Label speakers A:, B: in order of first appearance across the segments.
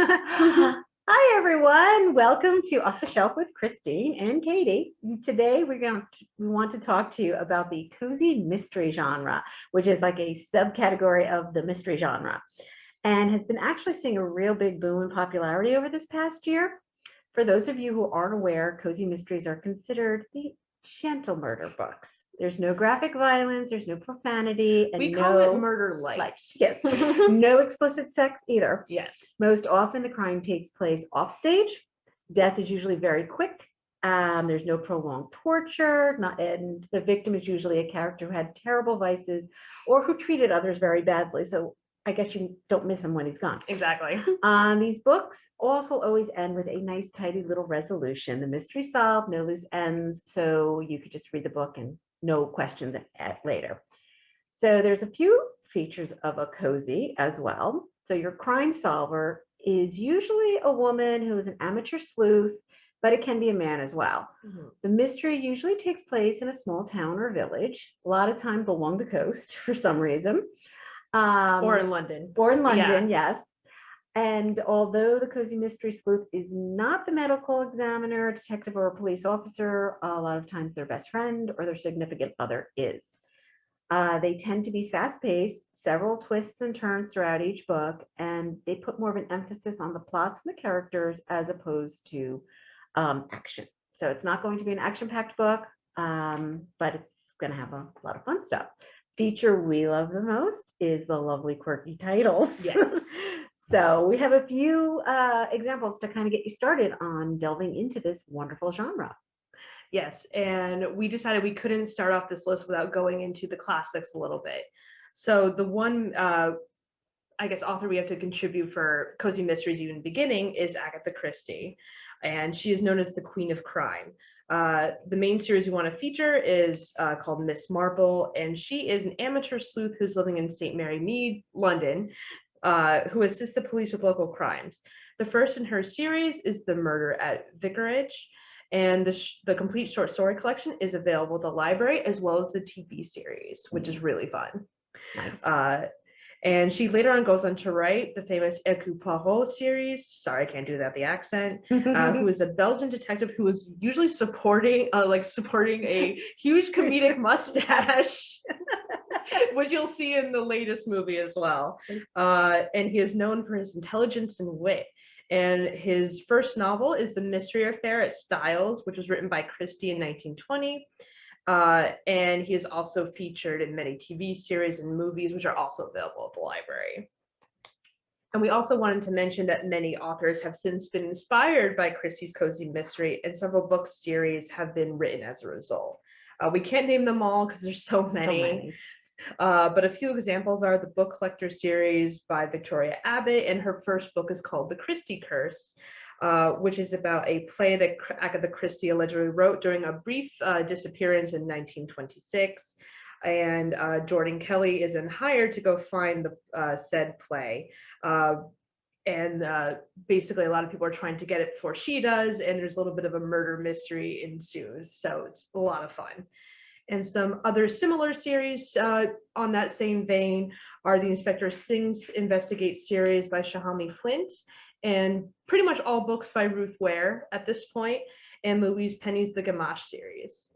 A: Hi, everyone. Welcome to Off the Shelf with Christine and Katie. Today, we want to talk to you about the cozy mystery genre, which is like a subcategory of the mystery genre and has been actually seeing a real big boom in popularity over this past year. For those of you who aren't aware, cozy mysteries are considered the gentle murder books. There's no graphic violence, there's no profanity, and
B: we call it murder light.
A: Yes, no explicit sex either.
B: Yes.
A: Most often the crime takes place off stage. Death is usually very quick. There's no prolonged torture, and the victim is usually a character who had terrible vices or who treated others very badly. So I guess you don't miss him when he's gone.
B: Exactly.
A: These books also always end with a nice, tidy little resolution. The mystery solved, no loose ends, so you could just read the book and no questions later. So there's a few features of a cozy as well. So your crime solver is usually a woman who is an amateur sleuth, but it can be a man as well. Mm-hmm. The mystery usually takes place in a small town or village, a lot of times along the coast for some reason.
B: Or in London.
A: Yes. And although the cozy mystery sleuth is not the medical examiner, detective, or a police officer, a lot of times their best friend or their significant other is. They tend to be fast-paced, several twists and turns throughout each book, and they put more of an emphasis on the plots and the characters as opposed to action. So it's not going to be an action-packed book, but it's going to have a lot of fun stuff. Feature we love the most is the lovely quirky titles.
B: Yes.
A: So we have a few examples to kind of get you started on delving into this wonderful genre.
B: Yes, and we decided we couldn't start off this list without going into the classics a little bit. So the one, I guess, author we have to contribute for cozy mysteries even beginning is Agatha Christie, and she is known as the Queen of Crime. The main series we want to feature is called Miss Marple, and she is an amateur sleuth who's living in St. Mary Mead, London, who assists the police with local crimes. The first in her series is The Murder at Vicarage, and the complete short story collection is available at the library as well as the TV series, which is really fun.
A: Nice.
B: And she later on goes on to write the famous Hercule Poirot series. Sorry, I can't do that, the accent. Who is a Belgian detective who is usually supporting a huge comedic mustache, which you'll see in the latest movie as well. And he is known for his intelligence and wit. And his first novel is The Mystery Affair at Styles, which was written by Christie in 1920. And he is also featured in many TV series and movies, which are also available at the library. And we also wanted to mention that many authors have since been inspired by Christie's cozy mystery, and several book series have been written as a result. We can't name them all because there's so many. But a few examples are the book collector series by Victoria Abbott, and her first book is called The Christie Curse, which is about a play that Agatha Christie allegedly wrote during a brief disappearance in 1926. And Jordan Kelly is then hired to go find the said play. And basically a lot of people are trying to get it before she does, and there's a little bit of a murder mystery ensued. So it's a lot of fun. And some other similar series on that same vein are the Inspector Sings Investigate series by Shahami Flint, and pretty much all books by Ruth Ware at this point, and Louise Penny's The Gamache series.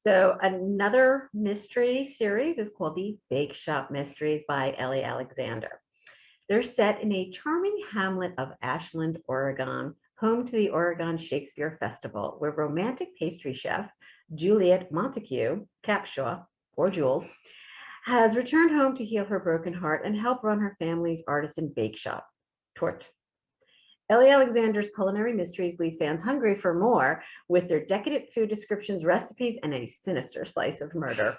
A: So another mystery series is called the Bake Shop Mysteries by Ellie Alexander. They're set in a charming hamlet of Ashland, Oregon, home to the Oregon Shakespeare Festival, where romantic pastry chef Juliet Montague Capshaw, or Jules, has returned home to heal her broken heart and help run her family's artisan bake shop, Tort. Ellie Alexander's culinary mysteries leave fans hungry for more, with their decadent food descriptions, recipes, and a sinister slice of murder.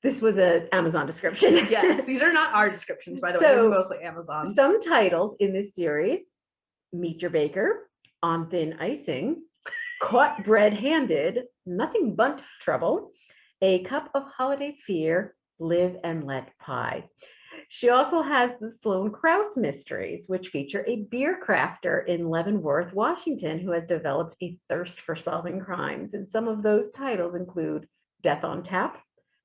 A: This was an Amazon description.
B: Yes, these are not our descriptions, by the way. They're mostly Amazon.
A: Some titles in this series: Meet Your Baker, On Thin Icing, Caught Bread-Handed, Nothing But Trouble, A Cup of Holiday Fear, Live and Let Pie. She also has the Sloane Krause mysteries, which feature a beer crafter in Leavenworth, Washington, who has developed a thirst for solving crimes. And some of those titles include Death on Tap,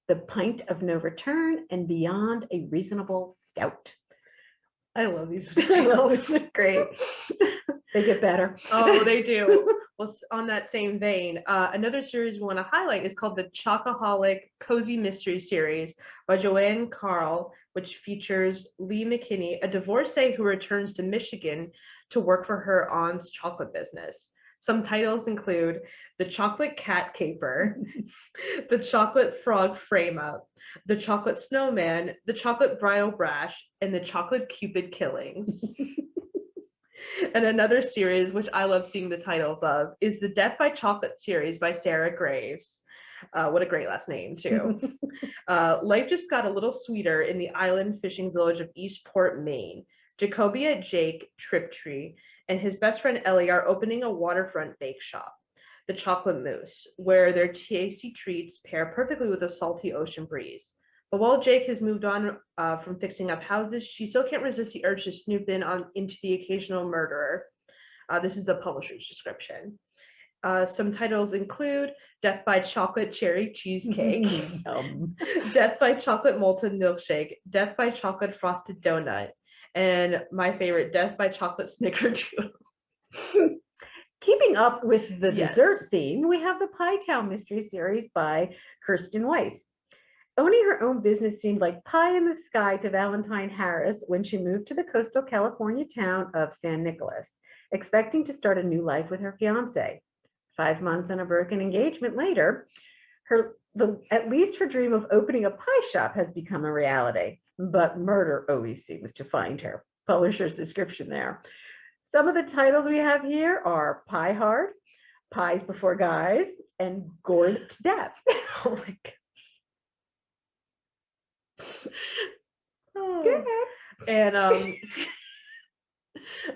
A: The Pint of No Return, and Beyond a Reasonable Scout.
B: I love these
A: I know,
B: titles.
A: it's great. They get better.
B: Oh, they do. Well, on that same vein, another series we want to highlight is called the Chocoholic Cozy Mystery Series by Joanne Carl, which features Lee McKinney, a divorcee who returns to Michigan to work for her aunt's chocolate business. Some titles include The Chocolate Cat Caper, The Chocolate Frog Frame Up, The Chocolate Snowman, The Chocolate Bridal Brash, and The Chocolate Cupid Killings. And another series, which I love seeing the titles of, is the Death by Chocolate series by Sarah Graves. What a great last name, too. Life just got a little sweeter in the island fishing village of Eastport, Maine. Jacobia Jake Triptree and his best friend Ellie are opening a waterfront bake shop, the Chocolate Moose, where their tasty treats pair perfectly with a salty ocean breeze. But while Jake has moved on from fixing up houses, she still can't resist the urge to snoop in into the occasional murderer. This is the publisher's description. Some titles include Death by Chocolate Cherry Cheesecake, Death by Chocolate Molten Milkshake, Death by Chocolate Frosted Donut, and my favorite, Death by Chocolate Snickerdoodle.
A: Keeping up with the
B: Yes.
A: dessert theme, we have the Pie Town Mystery Series by Kirsten Weiss. Owning her own business seemed like pie in the sky to Valentine Harris when she moved to the coastal California town of San Nicolas, expecting to start a new life with her fiance. 5 months and a broken engagement later, at least her dream of opening a pie shop has become a reality, but murder always seems to find her. Publisher's description there. Some of the titles we have here are Pie Hard, Pies Before Guys, and Gored to Death.
B: Oh my god.
A: Oh.
B: And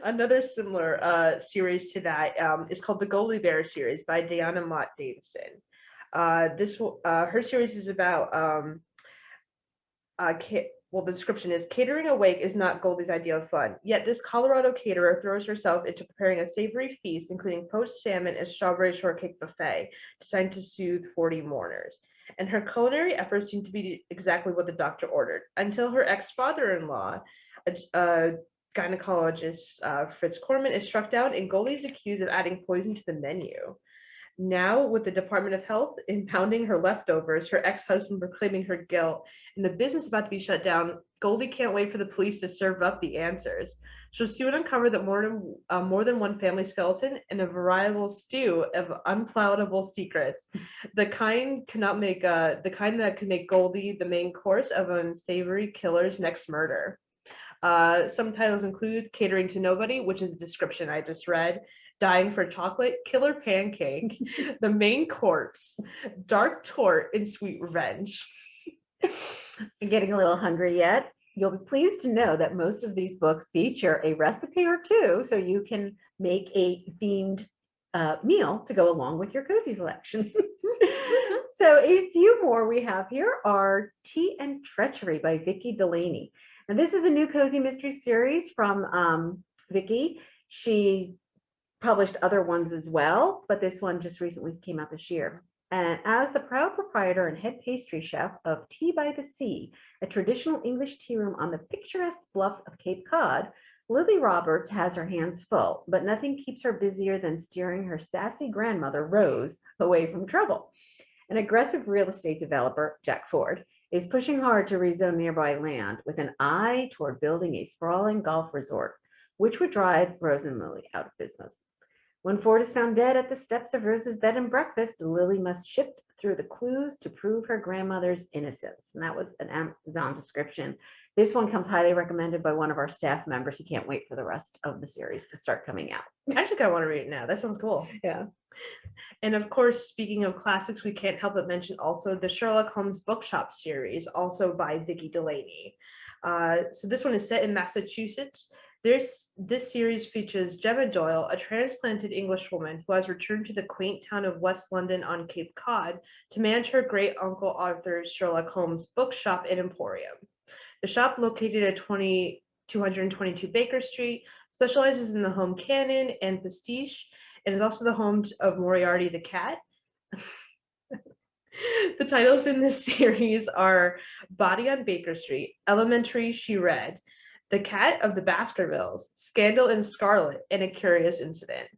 B: another similar series to that is called the Goldie Bear series by Diana Mott Davison. Her series is about the description is catering a wake is not Goldie's idea of fun. Yet this Colorado caterer throws herself into preparing a savory feast, including poached salmon and strawberry shortcake buffet, designed to soothe 40 mourners. And her culinary efforts seem to be exactly what the doctor ordered, until her ex-father-in-law, a gynecologist, Fritz Corman, is struck down, and Goldie is accused of adding poison to the menu. Now, with the Department of Health impounding her leftovers, her ex-husband proclaiming her guilt, and the business about to be shut down, Goldie can't wait for the police to serve up the answers. She'll soon uncover that more than one family skeleton and a variable stew of unpalatable secrets. The kind that could make Goldie the main course of an unsavory killer's next murder. Some titles include Catering to Nobody, which is the description I just read, Dying for Chocolate, Killer Pancake, The Main Corpse, Dark Tort, and Sweet Revenge.
A: You're getting a little hungry yet? You'll be pleased to know that most of these books feature a recipe or two, so you can make a themed meal to go along with your cozy selection. So a few more we have here are Tea and Treachery by Vicki Delaney. And this is a new cozy mystery series from Vicki. She published other ones as well, but this one just recently came out this year. And as the proud proprietor and head pastry chef of Tea by the Sea, a traditional English tea room on the picturesque bluffs of Cape Cod, Lily Roberts has her hands full, but nothing keeps her busier than steering her sassy grandmother, Rose, away from trouble. An aggressive real estate developer, Jack Ford, is pushing hard to rezone nearby land with an eye toward building a sprawling golf resort, which would drive Rose and Lily out of business. When Ford is found dead at the steps of Rose's bed and breakfast, Lily must shift through the clues to prove her grandmother's innocence. And that was an Amazon description. This one comes highly recommended by one of our staff members. He can't wait for the rest of the series to start coming out.
B: I actually kind of want to read it now. That sounds cool.
A: Yeah.
B: And of course, speaking of classics, we can't help but mention also the Sherlock Holmes Bookshop series, also by Vicki Delaney. So this one is set in Massachusetts. This series features Gemma Doyle, a transplanted Englishwoman who has returned to the quaint town of West London on Cape Cod to manage her great uncle Arthur's Sherlock Holmes bookshop and emporium. The shop, located at 222 Baker Street, specializes in the home canon and pastiche, and is also the home of Moriarty the cat. The titles in this series are Body on Baker Street, Elementary She Read, The Cat of the Baskervilles, Scandal in Scarlet, and a Curious Incident.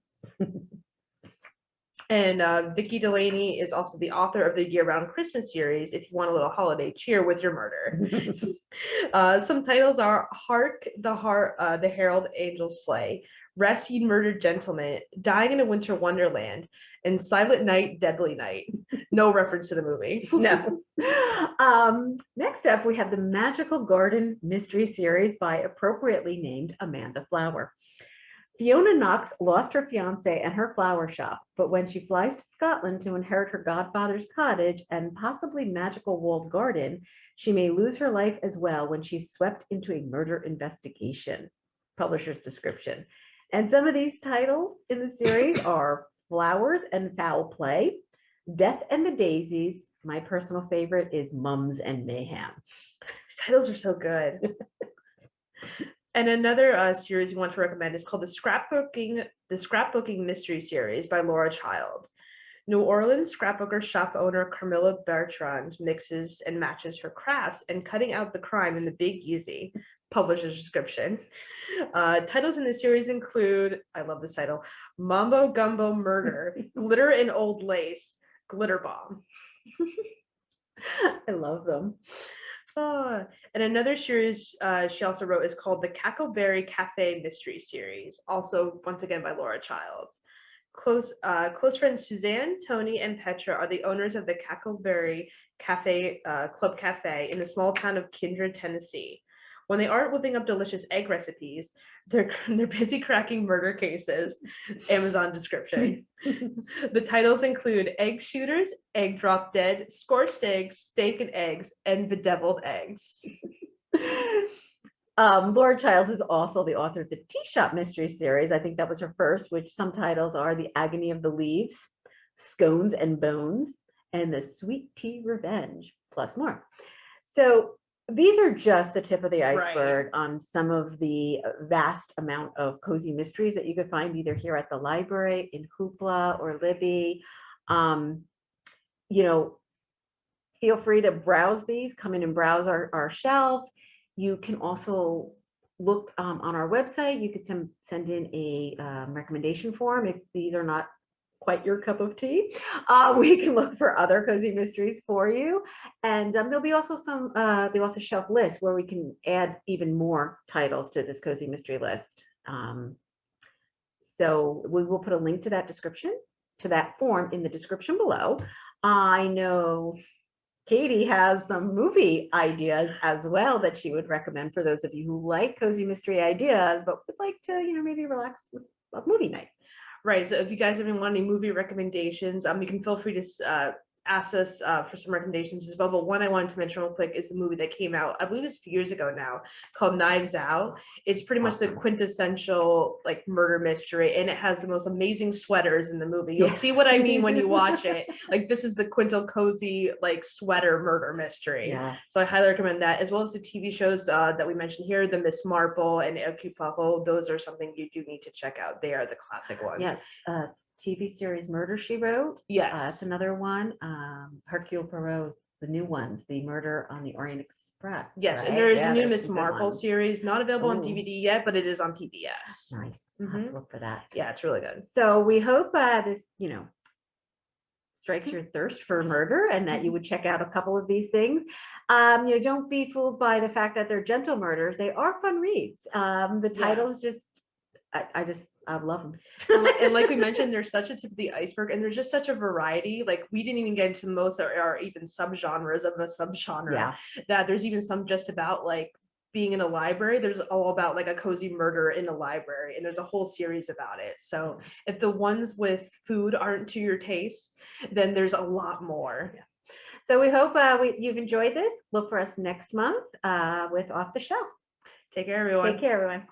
B: And Vicki Delaney is also the author of the Year-Round Christmas series, if you want a little holiday cheer with your murder. Some titles are Hark the Herald Angels Slay, Rest Ye Murdered Gentlemen, Dying in a Winter Wonderland, and Silent Night, Deadly Night. No reference to the movie.
A: No. Next up, we have the Magical Garden Mystery Series by appropriately named Amanda Flower. Fiona Knox lost her fiance and her flower shop, but when she flies to Scotland to inherit her godfather's cottage and possibly magical walled garden, she may lose her life as well when she's swept into a murder investigation. Publisher's description. And some of these titles in the series are Flowers and Foul Play, Death and the Daisies. My personal favorite is Mums and Mayhem.
B: These titles are so good. And another series you want to recommend is called the Scrapbooking Mystery Series by Laura Childs. New Orleans scrapbooker shop owner Carmilla Bertrand mixes and matches her crafts and cutting out the crime in the Big Easy. Publisher's description. Titles in the series include, I love this title, Mambo Gumbo Murder, Glitter and Old Lace, Glitter Bomb.
A: I love them.
B: And another series she also wrote is called the Cackleberry Cafe Mystery Series, also once again by Laura Childs. Close friends Suzanne, Tony, and Petra are the owners of the Cackleberry Cafe Club Cafe in the small town of Kindred, Tennessee. When they aren't whipping up delicious egg recipes, they're busy cracking murder cases. Amazon description. The titles include Egg Shooters, Egg Drop Dead, Scorched Eggs, Steak and Eggs, and Bedeviled Eggs.
A: Laura Childs is also the author of the Tea Shop Mystery Series. I think that was her first, which some titles are The Agony of the Leaves, Scones and Bones, and The Sweet Tea Revenge, plus more. So these are just the tip of the iceberg on some of the vast amount of cozy mysteries that you could find either here at the library, in Hoopla or Libby. You know, feel free to browse these, come in and browse our shelves. You can also look on our website. You could send in a recommendation form if these are not quite your cup of tea. We can look for other cozy mysteries for you. And there'll be also some the off-the-shelf list where we can add even more titles to this cozy mystery list. So we will put a link to that form in the description below. I know Katie has some movie ideas as well that she would recommend for those of you who like cozy mystery ideas, but would like to, maybe relax with a movie night.
B: Right. So if you guys even want any movie recommendations, you can feel free to ask us for some recommendations as well. But one I wanted to mention real quick is the movie that came out, I believe it's a few years ago now, called Knives Out. It's pretty much the quintessential like murder mystery, and it has the most amazing sweaters in the movie. You'll see what I mean when you watch it. Like this is the quintal cozy like sweater murder mystery.
A: Yeah.
B: So I highly recommend that, as well as the TV shows that we mentioned here, the Miss Marple and Hercule Poirot. Those are something you do need to check out. They are the classic ones.
A: Yes. TV series Murder, She Wrote.
B: Yes.
A: That's another one. Hercule Poirot, the new ones, the Murder on the Orient Express.
B: Yes,
A: right?
B: and there is
A: Yeah,
B: a new
A: there's
B: Miss
A: some good
B: Marple
A: ones.
B: series, not available on
A: Ooh.
B: DVD yet, but it is on PBS.
A: Nice. I'll have to look for that.
B: Yeah, it's really good.
A: So we hope this, strikes your thirst for murder and that you would check out a couple of these things. Don't be fooled by the fact that they're gentle murders. They are fun reads. The titles just, I love them.
B: And like we mentioned, there's such a tip of the iceberg, and there's just such a variety. Like we didn't even get into most that are even subgenres of a subgenre.
A: Yeah.
B: That there's even some just about like being in a library. There's all about like a cozy murder in a library, and there's a whole series about it. So if the ones with food aren't to your taste, then there's a lot more.
A: Yeah. So we hope you've enjoyed this. Look for us next month with Off the Shelf.
B: Take care, everyone.
A: Take care, everyone.